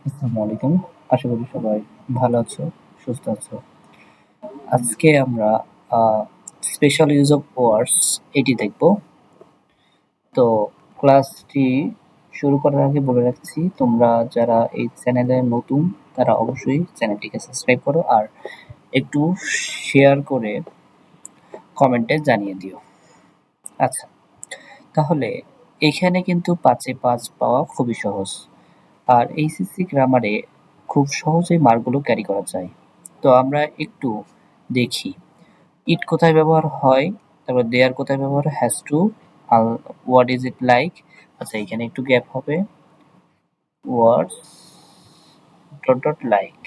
আসসালামু আলাইকুম। আশা করি সবাই ভালো আছো, সুস্থ আছো। আজকে আমরা আ স্পেশাল ইউজ অফ ওয়ার্ডস এটি দেখব। তো ক্লাসটি শুরু করার আগে বলে রাখছি, তোমরা যারা এই চ্যানেলে নতুন তারা অবশ্যই চ্যানেলটিকে সাবস্ক্রাইব করো আর একটু শেয়ার করে কমেন্টে জানিয়ে দিও। আচ্ছা, তাহলে এখানে কিন্তু ৫ এ ৫ পাওয়া খুবই সহজ। আর এইচএসসি গ্রামারে খুব সহজেই মার্কগুলো ক্যারি করা যায়। তো আমরা একটু দেখি ইট কোথায় ব্যবহার হয়, তারপর দেয়ার কোথায় ব্যবহার হয়, হ্যাজ টু, আর হোয়াট ইজ ইট লাইক। আচ্ছা, এখানে একটু গ্যাপ হবে, ওয়ার্ডস ডট ডট লাইক।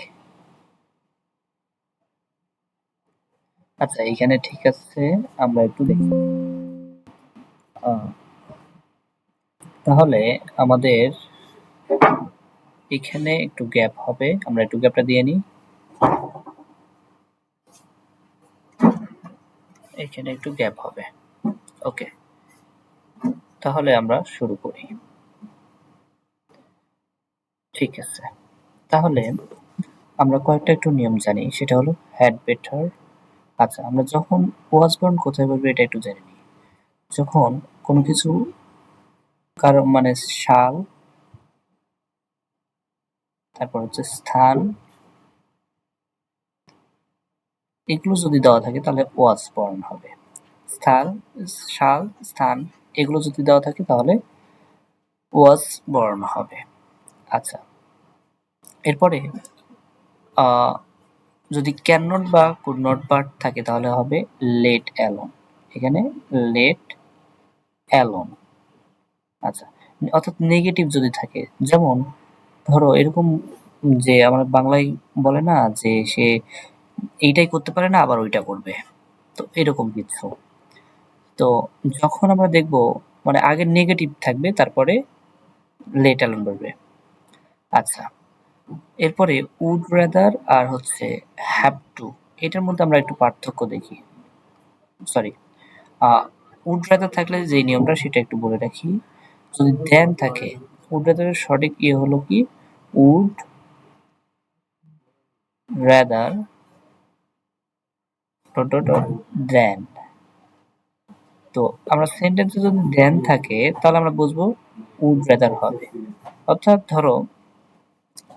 আচ্ছা, এখানে ঠিক আছে, আমরা একটু দেখি। তাহলে আমাদের এখানে একটু গ্যাপ হবে, আমরা একটু গ্যাপটা দিয়ে নিই। এখানে একটু গ্যাপ হবে। ওকে, তাহলে আমরা শুরু করি। ঠিক আছে, তাহলে আমরা কয়েকটা একটু নিয়ম জানি, সেটা হলো হ্যাড বেটার। আচ্ছা, আমরা যখন ওয়াজ বার্ন কোথায় বলবো এটা একটু জেনে নিই। যখন কোনো কিছু কারো মানে সাল, তারপর হচ্ছে স্থান, এগুলো যদি দেওয়া থাকে তাহলে ওয়াজ বার্ন হবে। স্থান, সাল, স্থান এগুলো যদি দেওয়া থাকে তাহলে ওয়াজ বার্ন হবে। আচ্ছা, এরপরে যদি ক্যান নট বা কুড নট পার্ট থাকে তাহলে হবে লেট অ্যালোন। এখানে লেট অ্যালোন। আচ্ছা, অর্থাৎ নেগেটিভ যদি থাকে, যেমন ধরো এরকম যে আমরা বাংলায় বলে না যে সে এইটাই করতে পারে না আবার ওইটা করবে, তো এরকম কিছু। তো যখন আমরা দেখব মানে আগে নেগেটিভ থাকবে তারপরে লেট অ্যালোন বলবে। আচ্ছা, এরপরে উড রাদার আর হচ্ছে হ্যাভ টু, এটার মধ্যে আমরা একটু পার্থক্য দেখি। সরি, উড রাদার থাকলে যে নিয়মটা সেটা একটু বলে রাখি। যদি দেন থাকে, উড রাদারের সঠিক ইয়ে হলো কি would rather dot dot dot than. তো আমরা সেন্টেন্সে যদি দেন থাকে তাহলে আমরা বুঝবো উড রাদার হবে। অর্থাৎ ধরো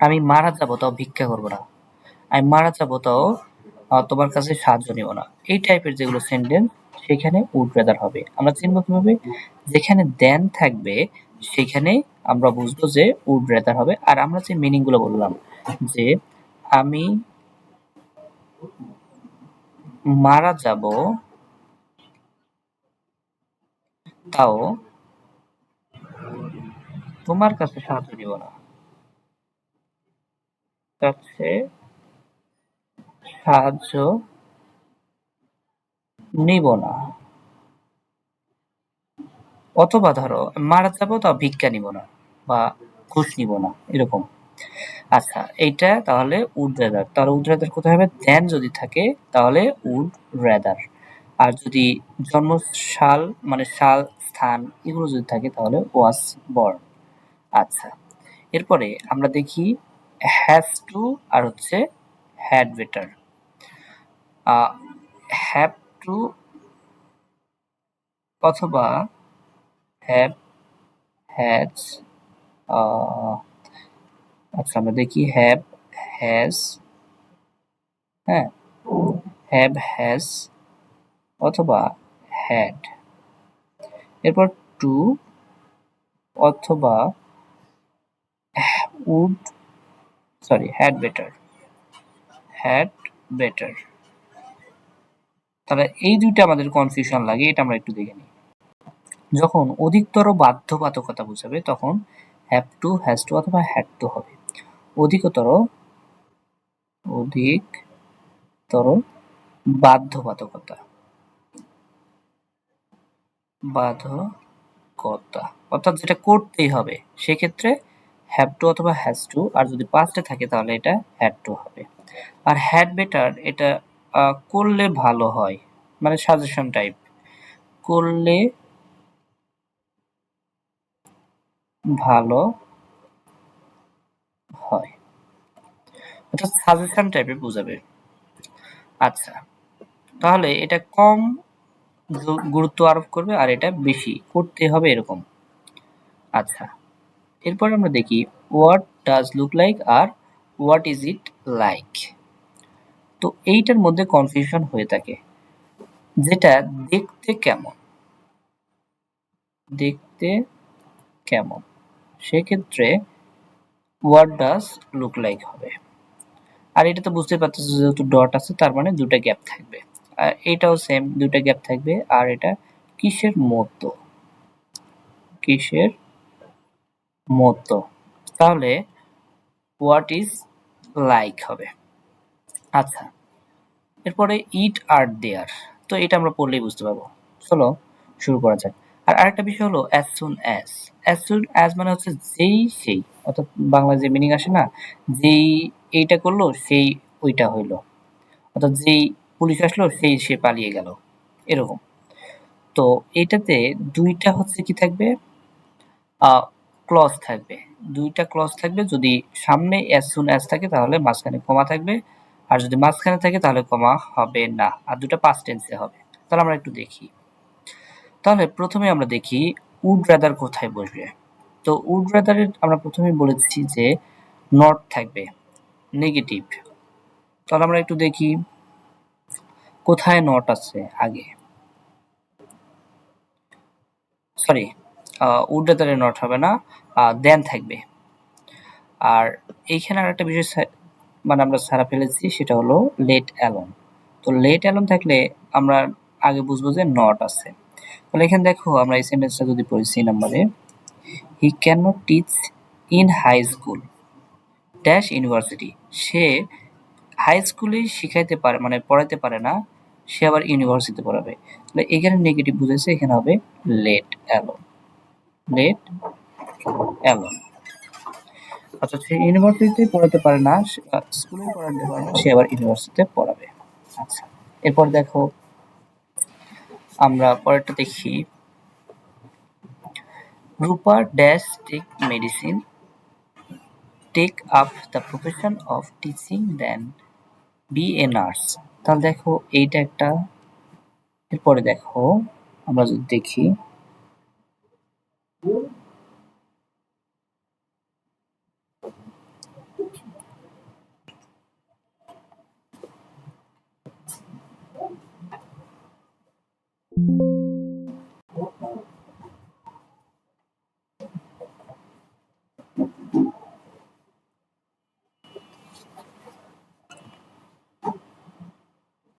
আমি মারা যাবো তাও ভিক্ষা করবো না, আমি মারা যাবো তাও তোমার কাছে সাহায্য নিব না, এই টাইপের যেগুলো সেন্টেন্স সেখানে উড রাদার হবে। আমরা চিনবো কিভাবে? যেখানে দেন থাকবে সেখানে আমরা বুঝবো যে উড রাদার হবে। আর আমরা যে মিনিং গুলো বললাম যে আমি মারা যাব তাও তোমার কাছে সাহায্য নিব না, কাছে সাহায্য নিব না। অথবা ধরো মারা যাবো তাও ভিক্ষা নিব না বা ঘুষ নিব না, এরকম। আচ্ছা, এইটা তাহলে উড রেদার। তাহলে উড রেদার কোথায় হবে? দেন যদি থাকে তাহলে উড রেদার। আর যদি জন্ম সাল মানে সাল, স্থান এগুলো যদি থাকে তাহলে ওয়াজ বর্ন। আচ্ছা, এরপরে আমরা দেখি হ্যাজ টু আর হচ্ছে হ্যাড বেটার। হ্যাভ টু অথবা হ্যাভ, হ্যাজ। আচ্ছা, আমরা দেখি হ্যাভ, হ্যাজ, হ্যাঁ, হ্যাভ, হ্যাজ অথবা হ্যাড। এরপর টু অথবা would, sorry had better, had better. তাহলে এই দুইটা আমাদের কনফিউশন লাগে, এটা আমরা একটু দেখে নিই। যখন অধিকতর বাধ্যবাধকতা বোঝাবে তখন হ্যাভ টু, হ্যাজ টু অথবা হ্যাড টু হবে। অধিকতর, অধিকতর বাধ্যবাধকতা, বাধকতা অর্থাৎ যেটা করতেই হবে সেক্ষেত্রে হ্যাভ টু অথবা হ্যাজ টু। আর যদি পাস্টে থাকে তাহলে এটা হ্যাড টু হবে। আর হ্যাড বেটার এটা করলে ভালো হয়, মানে সাজেশন টাইপ, করলে ভালো হয়। অর্থাৎ সাজেশন টাইপের বোঝাবে। আচ্ছা, তাহলে এটা কম গুরুত্ব আরোপ করবে আর এটা বেশি করতে হবে এরকম। আচ্ছা, এরপর আমরা দেখি হোয়াট ডাজ লুক লাইক আর হোয়াট ইজ ইট লাইক। তো এইটার মধ্যে কনফিউশন হয়ে থাকে, যেটা দেখতে কেমন, দেখতে কেমন, সেক্ষেত্রে হোয়াট ডাজ লুক লাইক হবে। আর এটা তো বুঝতে পারতেছো যেহেতু ডট আছে তার মানে দুটা গ্যাপ থাকবে, আর এটাও সেম দুটা গ্যাপ থাকবে। আর এটা কিসের মতো, কিসের মতো, তাহলে হোয়াট ইজ লাইক হবে। আচ্ছা, এরপরে ইট আর দেয়ার, তো এটা আমরা পড়লেই বুঝতে পারবো। চলো শুরু করা যাক। আর আরেকটা বিষয় হলো as soon as. As soon as মানে হচ্ছে যেই সেই, অর্থাৎ বাংলা যে মিনিং আসে না, যেই এইটা করলো সেই ওইটা হইলো, অর্থাৎ যেই পুলিশ আসলো সেই সে পালিয়ে গেল, এরকম। তো এটাতে দুইটা হচ্ছে কি থাকবে, ক্লজ থাকবে, দুইটা ক্লজ থাকবে। যদি সামনে অ্যাজ সুন অ্যাজ থাকে তাহলে মাঝখানে কমা থাকবে, আর যদি মাঝখানে থাকে তাহলে কমা হবে না, আর দুটো পাস্ট টেন্সে হবে। তাহলে আমরা একটু দেখি। তাহলে প্রথমে আমরা দেখি উড রাদার কোথায় বসবে। তো উড রাদারের আমরা প্রথমেই বলেছি যে নট থাকবে, নেগেটিভ। তাহলে আমরা একটু দেখি কোথায় নট আছে আগে, সরি, উড রাদারে নট হবে না, দেন থাকবে। আর এইখানে আর একটা বিষয় মানে আমরা ছাড়া ফেলেছি, সেটা হলো লেট অ্যালোন। তো লেট অ্যালোন থাকলে আমরা আগে বুঝবো যে নট আছে। তাহলে এখানে দেখো আমরা এই সেন্টেন্সটা যদি পড়ি সি নাম্বারে, he can not teach in high school dash university. সে হাই স্কুলে শিখাইতে পারে মানে পড়াইতে পারে না, সে আবার ইউনিভার্সিটিতে পড়াবে। তাহলে এখানে নেগেটিভ বুঝেছে, এখানে হবে লেট অ্যালোন, লেট অ্যালোন। অর্থাৎ সে ইউনিভার্সিটিতে পড়াতে পারে না, স্কুলে পড়াতে পারে না, সে আবার ইউনিভার্সিটিতে পড়াবে। আচ্ছা, এরপর দেখো আমরা পরেরটা দেখি, Rupa dash take medicine take up the profession of teaching then be a nurse. তাহলে দেখো এইটা একটা। এরপরে দেখো আমরা যদি দেখি